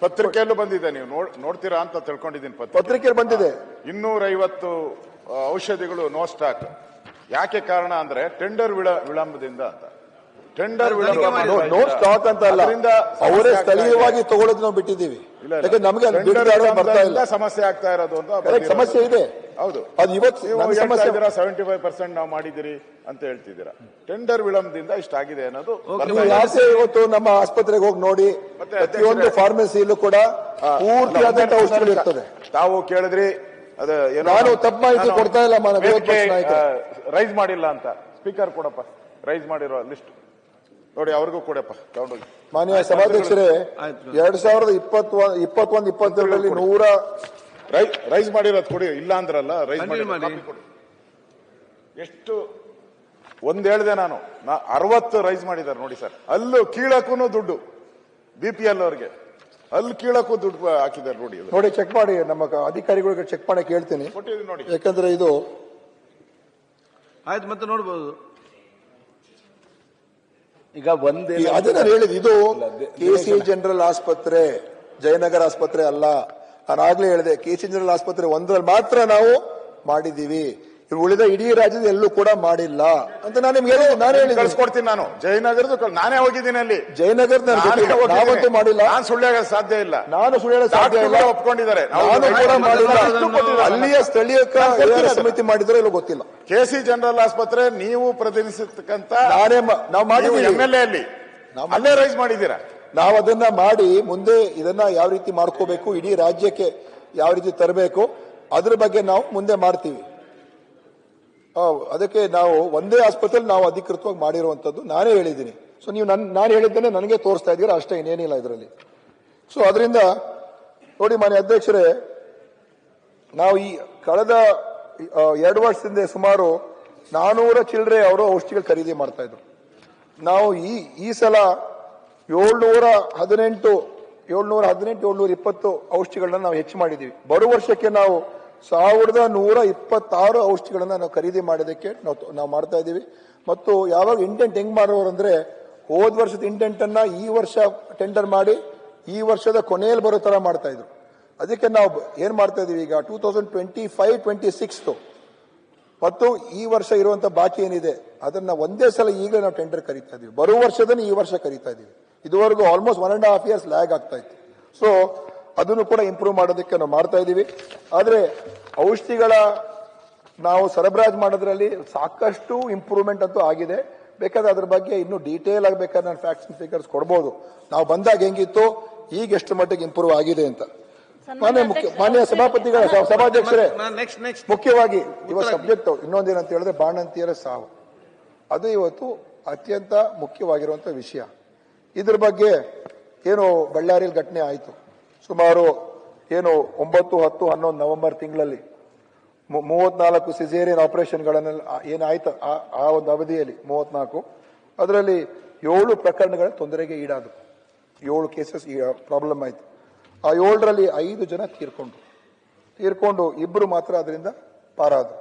ಪತ್ರಿಕೆಯಲ್ಲೂ ಬಂದಿದೆ, ನೀವು ನೋಡ್ತೀರಾ ಅಂತ ತಿಳ್ಕೊಂಡಿದ್ದೀನಿ. ಪತ್ರಿಕೆ ಬಂದಿದೆ. 250 ಔಷಧಿಗಳು ನೋ ಸ್ಟಾಕ್. ಯಾಕೆ ಕಾರಣ ಅಂದ್ರೆ ಟೆಂಡರ್ ವಿಳಂಬದಿಂದ ಅಂತ. ಟೆಂಡರ್ ನೋ ಸ್ಟಾಕ್ ಅಂತ ಅಲ್ಲ, ಅವರೇ ಸ್ಥಳೀಯವಾಗಿ ತಗೊಳ್ಳೋದು ನಾವು ಬಿಟ್ಟಿದ್ದೀವಿ. ನಮಗೆ ಬರ್ತಾ ಇಲ್ಲ, ಸಮಸ್ಯೆ ಆಗ್ತಾ ಇರೋದು ಅಂತ ಸಮಸ್ಯೆ ಇದೆ. ಹೌದು, ಅದು ಇವತ್ತು 75% ನಾವು ಮಾಡಿದಿರಿ ಅಂತ ಹೇಳ್ತಿದ್ದೀರಾ. ಟೆಂಡರ್ ವಿಳಂಬದಿಂದ ಇಷ್ಟಾಗಿದೆ ಅನ್ನೋದು ಯಾಕೆ ಇವತ್ತು ನಮ್ಮ ಆಸ್ಪತ್ರೆಗೆ ಹೋಗಿ ನೋಡಿ, ಪ್ರತಿಯೊಂದು ಫಾರ್ಮಸಿಯಲ್ಲೂ ಕೂಡ ಪೂರ್ತಿಯಾದಂತಹ ಔಷಧಿಗಳು ಇರ್ತದೆ. ತಾವು ಕೇಳಿದ್ರಿ, ನಾನು ತಪ್ಪು ಮಾಹಿತಿ ಕೊಡ್ತಾ ಇಲ್ಲ. ರೈಸ್ ಮಾಡಿಲ್ಲ ಅಂತ ಸ್ಪೀಕರ್ ಕೊಡಪ್ಪ, ರೈಸ್ ಮಾಡಿರೋ ಲಿಸ್ಟ್ ನೋಡಿ, ಅವ್ರಿಗೂ ಕೊಡಪ್ಪ. ಮಾನ್ಯ ಸಭಾಧ್ಯಕ್ಷರೇ, 2021-22ರಲ್ಲಿ 100 ರೈಸ್ ಮಾಡಿರೋದು ಕೊಡಿ. ಇಲ್ಲ ಅಂದ್ರಲ್ಲ, ರೈಸ್ ಮಾಡಿ ಎಷ್ಟು ಒಂದ್ ಹೇಳ್ದೆ ನಾನು 60 ರೈಸ್ ಮಾಡಿದ್ದಾರೆ ನೋಡಿ ಸರ್. ಅಲ್ಲೂ ಕೀಳಕ್ಕೂ ದುಡ್ಡು, BPL ಅವ್ರಿಗೆ ಅಲ್ಲಿ ಕೀಳಕ್ಕೂ ದುಡ್ಡು ಹಾಕಿದ್ದಾರೆ ನೋಡಿ. ಚೆಕ್ ಮಾಡಿ, ನಮ್ಮ ಅಧಿಕಾರಿಗಳಿಗೆ ಚೆಕ್ ಮಾಡಿ ಕೇಳ್ತೀನಿ ನೋಡಿ, ಯಾಕಂದ್ರೆ ಇದು ಆಯ್ತು. ಮತ್ತೆ ನೋಡ್ಬೋದು ಈಗ ಒಂದೇ ಅದೇ ನಾನು ಹೇಳಿದ್, ಇದು KC ಜನರಲ್ ಆಸ್ಪತ್ರೆ, ಜಯನಗರ ಆಸ್ಪತ್ರೆ ಅಲ್ಲ. ನಾನು ಆಗ್ಲೇ ಹೇಳಿದೆ, KC ಜನರಲ್ ಆಸ್ಪತ್ರೆ ಒಂದರಲ್ಲಿ ಮಾತ್ರ ನಾವು ಮಾಡಿದೀವಿ, ಉಳಿದ ಇಡೀ ರಾಜ್ಯದ ಎಲ್ಲೂ ಕೂಡ ಮಾಡಿಲ್ಲ ಅಂತ ನಾನು ನಿಮ್ಗೆ ಕಳ್ಸಿಕೊಡ್ತೀನಿ. ನಾನು ಜಯನಗರದ ನಾನೇ ಹೋಗಿದ್ದೀನಿ, ಅಲ್ಲಿ ಜಯನಗರ ನಾವಂತೂ ಮಾಡಿಲ್ಲ. ನಾನು ಸುಳ್ಳು ಹೇಳೋದು ಸಾಧ್ಯ ಇಲ್ಲ, ನಾನು ಸುಳ್ಳು ಹೇಳೋದು ಸಾಧ್ಯ ಇಲ್ಲ, ಒಪ್ಕೊಂಡಿದ್ದಾರೆ. ನಾನು ಕೂಡ ಮಾಡಿಲ್ಲ. ಅಲ್ಲಿಯ ಸ್ಥಳೀಯ ಸಮಿತಿ ಮಾಡಿದ್ರೆ ಇಲ್ಲ ಗೊತ್ತಿಲ್ಲ. KC ಜನರಲ್ ಆಸ್ಪತ್ರೆ ನೀವು ಪ್ರತಿನಿಧಿಸತಕ್ಕಂತ ನಾವು ಮಾಡಿದ್ದೀವಿ, MLA ಅಲ್ಲಿ ಅಲ್ಲೇ ರೈಸ್ ಮಾಡಿದ್ದೀರಾ. ನಾವು ಅದನ್ನ ಮಾಡಿ ಮುಂದೆ ಇದನ್ನ ಯಾವ ರೀತಿ ಮಾಡ್ಕೋಬೇಕು, ಇಡೀ ರಾಜ್ಯಕ್ಕೆ ಯಾವ ರೀತಿ ತರಬೇಕು, ಅದ್ರ ಬಗ್ಗೆ ನಾವು ಮುಂದೆ ಮಾಡ್ತೀವಿ. ಅದಕ್ಕೆ ನಾವು ಒಂದೇ ಆಸ್ಪತ್ರೆಯಲ್ಲಿ ನಾವು ಅಧಿಕೃತವಾಗಿ ಮಾಡಿರುವಂತದ್ದು ನಾನೇ ಹೇಳಿದ್ದೀನಿ. ಸೊ ನೀವು ನಾನು ಹೇಳಿದ್ದೇನೆ ನನಗೆ ತೋರಿಸ್ತಾ ಇದ್ದೀರಾ ಅಷ್ಟೇ, ಇನ್ನೇನಿಲ್ಲ ಇದರಲ್ಲಿ. ಸೊ ಅದರಿಂದ ನೋಡಿ ಮಾನ್ಯ ಅಧ್ಯಕ್ಷರೇ, ನಾವು ಈ ಕಳೆದ 2 ವರ್ಷದಿಂದ ಸುಮಾರು 400 ಚಿಲ್ಲರೆ ಅವರು ಔಷಧಿಗಳು ಖರೀದಿ ಮಾಡ್ತಾ ಇದ್ರು. ನಾವು ಈ ಸಲ 718 720 ಔಷಧಿಗಳನ್ನ ನಾವು ಹೆಚ್ಚು ಮಾಡಿದೀವಿ. ಬರುವ ವರ್ಷಕ್ಕೆ ನಾವು 1126 ಔಷಧಿಗಳನ್ನ ನಾವು ಖರೀದಿ ಮಾಡೋದಕ್ಕೆ ನಾವು ಮಾಡ್ತಾ ಇದ್ದೀವಿ. ಮತ್ತು ಯಾವಾಗ ಇಂಟೆಂಟ್ ಹೆಂಗ್ ಮಾಡೋರು ಅಂದ್ರೆ, ಹೋದ್ ವರ್ಷದ ಇಂಟೆಂಟ್ ಅನ್ನ ಈ ವರ್ಷ ಟೆಂಡರ್ ಮಾಡಿ ಈ ವರ್ಷದ ಕೊನೆಯಲ್ಲಿ ಬರೋ ತರ ಮಾಡ್ತಾ ಇದ್ರು. ಅದಕ್ಕೆ ನಾವು ಏನ್ ಮಾಡ್ತಾ ಇದೀವಿ ಈಗ 2025-26 ಮತ್ತು ಈ ವರ್ಷ ಇರುವಂತ ಬಾಕಿ ಏನಿದೆ ಅದನ್ನ ಒಂದೇ ಸಲ ಈಗಲೇ ನಾವು ಟೆಂಡರ್ ಕರೀತಾ ಇದೀವಿ. ಬರುವ ವರ್ಷದನ್ನ ಈ ವರ್ಷ ಕರೀತಾ ಇದೀವಿ. ಇದುವರೆಗೂ ಆಲ್ಮೋಸ್ಟ್ 1.5 years ಲ್ಯಾಗ್ ಆಗ್ತಾ ಇತ್ತು. ಸೊ ಅದನ್ನು ಕೂಡ ಇಂಪ್ರೂವ್ ಮಾಡೋದಕ್ಕೆ ನಾವು ಮಾಡ್ತಾ ಇದ್ದೀವಿ. ಆದ್ರೆ ಔಷಧಿಗಳ ನಾವು ಸರಬರಾಜು ಮಾಡೋದ್ರಲ್ಲಿ ಸಾಕಷ್ಟು ಇಂಪ್ರೂವ್ಮೆಂಟ್ ಅಂತೂ ಆಗಿದೆ. ಬೇಕಾದ್ರೆ ಅದ್ರ ಬಗ್ಗೆ ಇನ್ನೂ ಡೀಟೇಲ್ ಆಗಬೇಕಾದ್ರೆ ನಾನು ಫ್ಯಾಕ್ಟ್ಸ್ ಅಂಡ್ ಫಿಗರ್ಸ್ ಕೊಡ್ಬೋದು, ನಾವು ಬಂದಾಗ ಹೆಂಗಿತ್ತು, ಈಗ ಎಷ್ಟು ಮಟ್ಟಿಗೆ ಇಂಪ್ರೂವ್ ಆಗಿದೆ ಅಂತ. ಮಾನ್ಯ ಸಭಾಪತಿಗಳ ಸಭಾಧ್ಯಕ್ಷರೇ, ಮುಖ್ಯವಾಗಿ ಇವತ್ತು ಸಬ್ಜೆಕ್ಟ್ ಇನ್ನೊಂದೇನಂತ ಹೇಳಿದ್ರೆ ಬಾಣಂತಿಯರ ಸಾವು, ಅದು ಇವತ್ತು ಅತ್ಯಂತ ಮುಖ್ಯವಾಗಿರುವಂತ ವಿಷಯ. ಇದ್ರ ಬಗ್ಗೆ ಏನು ಬಳ್ಳಾರಿಯಲ್ಲಿ ಘಟನೆ ಆಯಿತು, ಸುಮಾರು ಏನು 9, 10, 11 ನವೆಂಬರ್ ತಿಂಗಳಲ್ಲಿ 34 ಸಿಸೇರಿಯನ್ ಆಪರೇಷನ್ಗಳನ್ನ ಏನಾಯ್ತು ಆ ಒಂದು ಅವಧಿಯಲ್ಲಿ 34, ಅದರಲ್ಲಿ 7 ಪ್ರಕರಣಗಳ ತೊಂದರೆಗೆ ಈಡಾದವು. 7 ಕೇಸಸ್ ಪ್ರಾಬ್ಲಮ್ ಆಯ್ತು. ಆ 7ರಲ್ಲಿ 5 ಜನ ತೀರ್ಕೊಂಡು 2 ಮಾತ್ರ ಅದರಿಂದ ಪಾರಾದ್ರು.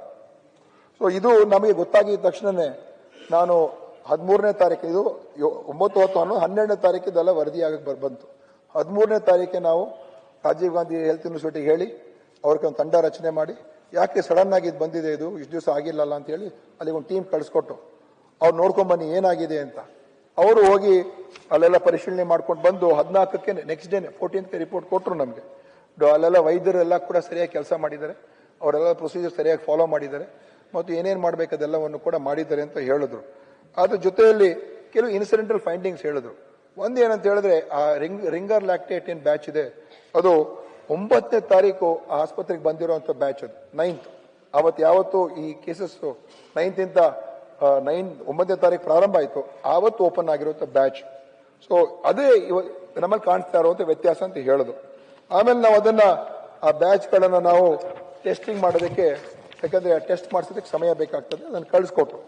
ಸೊ ಇದು ನಮಗೆ ಗೊತ್ತಾಗಿದ್ದ ತಕ್ಷಣನೇ ನಾನು 13ನೇ ತಾರೀಕು, ಇದು 9, 10, 11, 12ನೇ ತಾರೀಕಿದೆಲ್ಲ ವರದಿ ಆಗಕ್ಕೆ ಬಂತು. 13ನೇ ತಾರೀಕೆ ನಾವು ರಾಜೀವ್ ಗಾಂಧಿ ಹೆಲ್ತ್ ಯೂನಿವರ್ಸಿಟಿಗೆ ಹೇಳಿ ಅವ್ರಿಗೆ ಒಂದು ತಂಡ ರಚನೆ ಮಾಡಿ, ಯಾಕೆ ಸಡನ್ ಆಗಿ ಇದು ಬಂದಿದೆ, ಇದು ಇಷ್ಟು ದಿವಸ ಆಗಿಲ್ಲಲ್ಲ ಅಂತ ಹೇಳಿ ಅಲ್ಲಿಗೆ ಒಂದು ಟೀಮ್ ಕಳಿಸ್ಕೊಟ್ಟು ಅವ್ರು ನೋಡ್ಕೊಂಡ್ಬನ್ನಿ ಏನಾಗಿದೆ ಅಂತ. ಅವರು ಹೋಗಿ ಅಲ್ಲೆಲ್ಲ ಪರಿಶೀಲನೆ ಮಾಡ್ಕೊಂಡು ಬಂದು 14ಕ್ಕೆ ನೆಕ್ಸ್ಟ್ ಡೇ 14th ರಿಪೋರ್ಟ್ ಕೊಟ್ಟರು ನಮಗೆ. ಅಲ್ಲೆಲ್ಲ ವೈದ್ಯರೆಲ್ಲ ಕೂಡ ಸರಿಯಾಗಿ ಕೆಲಸ ಮಾಡಿದ್ದಾರೆ, ಅವರೆಲ್ಲ ಪ್ರೊಸೀಜರ್ ಸರಿಯಾಗಿ ಫಾಲೋ ಮಾಡಿದ್ದಾರೆ ಮತ್ತು ಏನೇನು ಮಾಡಬೇಕು ಅದೆಲ್ಲವನ್ನು ಕೂಡ ಮಾಡಿದ್ದಾರೆ ಅಂತ ಹೇಳಿದ್ರು. ಅದ್ರ ಜೊತೆಯಲ್ಲಿ ಕೆಲವು ಇನ್ಸಿಡೆಂಟಲ್ ಫೈಂಡಿಂಗ್ಸ್ ಹೇಳಿದ್ರು. ಒಂದೇನಂತ ಹೇಳಿದ್ರೆ, ಆ ರಿಂಗರ್ ಲ್ಯಾಕ್ಟೇಟ್ ಏನ್ ಬ್ಯಾಚ್ ಇದೆ ಅದು 9ನೇ ತಾರೀಕು ಆಸ್ಪತ್ರೆಗೆ ಬಂದಿರುವಂತ ಬ್ಯಾಚ್, ಅದು 9th. ಅವತ್ತು ಯಾವತ್ತು ಈ ಕೇಸಸ್ 9th 9ನೇ ತಾರೀಕು ಪ್ರಾರಂಭ ಆಯಿತು, ಆವತ್ತು ಓಪನ್ ಆಗಿರುವಂತ ಬ್ಯಾಚ್. ಸೊ ಅದೇ ನಮ್ಮಲ್ಲಿ ಕಾಣಿಸ್ತಾ ಇರುವಂತ ವ್ಯತ್ಯಾಸ ಅಂತ ಹೇಳಿದ್ರು. ಆಮೇಲೆ ನಾವು ಅದನ್ನ ಆ ಬ್ಯಾಚ್ ಗಳನ್ನ ನಾವು ಟೆಸ್ಟಿಂಗ್ ಮಾಡೋದಕ್ಕೆ, ಯಾಕಂದ್ರೆ ಟೆಸ್ಟ್ ಮಾಡಿಸೋದಕ್ಕೆ ಸಮಯ ಬೇಕಾಗ್ತದೆ, ಅದನ್ನು ಕಳಿಸ್ಕೊಟ್ರು.